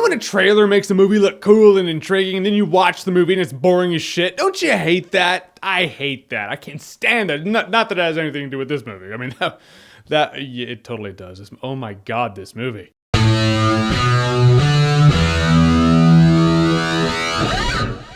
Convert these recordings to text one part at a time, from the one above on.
when a trailer makes a movie look cool and intriguing and then you watch the movie and it's boring as shit? Don't you hate that? I hate that. I can't stand that. Not that it has anything to do with this movie. I mean, yeah, it totally does. Oh my God, this movie.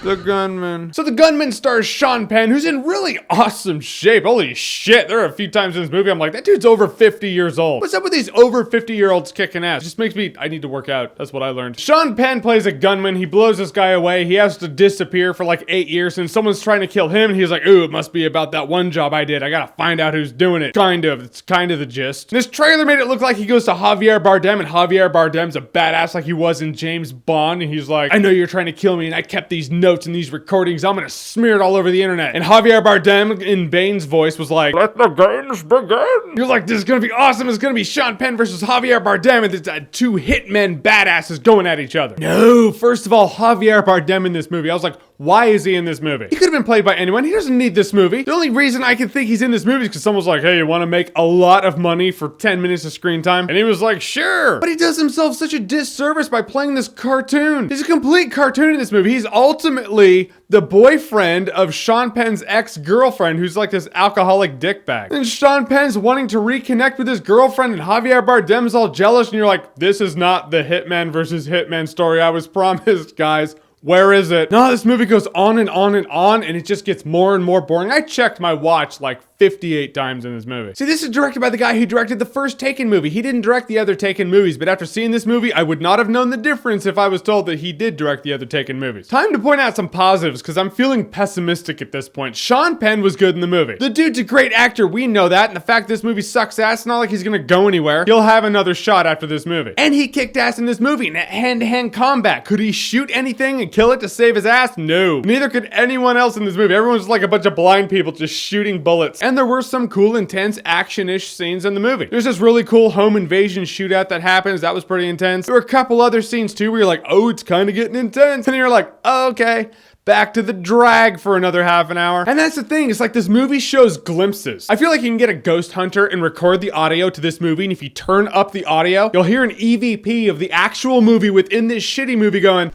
The Gunman. So The Gunman stars Sean Penn, who's in really awesome shape. Holy shit, there are a few times in this movie I'm like, that dude's over 50 years old. What's up with these over 50-year-olds kicking ass? It just makes me, I need to work out. That's what I learned. Sean Penn plays a gunman. He blows this guy away. He has to disappear for like 8 years and someone's trying to kill him. And he's like, ooh, it must be about that one job I did. I gotta find out who's doing it. Kind of. It's kind of the gist. And this trailer made it look like he goes to Javier Bardem, and Javier Bardem's a badass like he was in James Bond. And he's like, I know you're trying to kill me and I kept these notes and these recordings. I'm gonna smear it all over the internet. And Javier Bardem in Bane's voice was like, let the games begin. You're like, this is gonna be awesome. It's gonna be Sean Penn versus Javier Bardem, and it's two hitmen badasses going at each other. No, first of all, Javier Bardem in this movie, I was like, why is he in this movie? He could have been played by anyone. He doesn't need this movie. The only reason I can think he's in this movie is because someone was like, hey, you want to make a lot of money for 10 minutes of screen time? And he was like, sure. But he does himself such a disservice by playing this cartoon. He's a complete cartoon in this movie. He's ultimately the boyfriend of Sean Penn's ex-girlfriend, who's like this alcoholic dickbag. And Sean Penn's wanting to reconnect with his girlfriend, and Javier Bardem's all jealous, and you're like, this is not the Hitman versus Hitman story I was promised, guys. Where is it? No, this movie goes on and on and on, and it just gets more and more boring. I checked my watch like 58 times in this movie. See, this is directed by the guy who directed the first Taken movie. He didn't direct the other Taken movies, but after seeing this movie, I would not have known the difference if I was told that he did direct the other Taken movies. Time to point out some positives, because I'm feeling pessimistic at this point. Sean Penn was good in the movie. The dude's a great actor, we know that, and the fact this movie sucks ass, it's not like he's gonna go anywhere. He'll have another shot after this movie. And he kicked ass in this movie in hand-to-hand combat. Could he shoot anything and kill it to save his ass? No. Neither could anyone else in this movie. Everyone's like a bunch of blind people just shooting bullets. And there were some cool, intense, action-ish scenes in the movie. There's this really cool home invasion shootout that happens. That was pretty intense. There were a couple other scenes too where you're like, oh, it's kind of getting intense. And you're like, oh, okay. Back to the drag for another half an hour. And that's the thing, it's like this movie shows glimpses. I feel like you can get a ghost hunter and record the audio to this movie, and if you turn up the audio, you'll hear an EVP of the actual movie within this shitty movie going,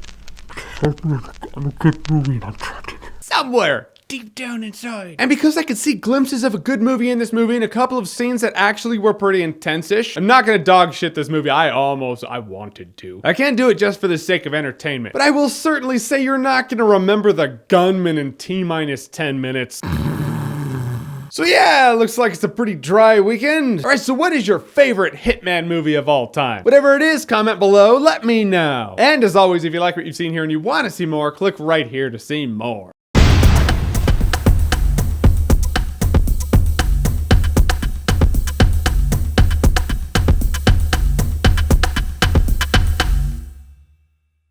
I'm a good movie and I'm trapped in it. Somewhere deep down inside. And because I could see glimpses of a good movie in this movie and a couple of scenes that actually were pretty intense-ish, I'm not gonna dog shit this movie. I wanted to. I can't do it just for the sake of entertainment. But I will certainly say you're not gonna remember the Gunman in T-minus 10 minutes. So yeah, looks like it's a pretty dry weekend. All right, so what is your favorite Hitman movie of all time? Whatever it is, comment below, let me know. And as always, if you like what you've seen here and you want to see more, click right here to see more.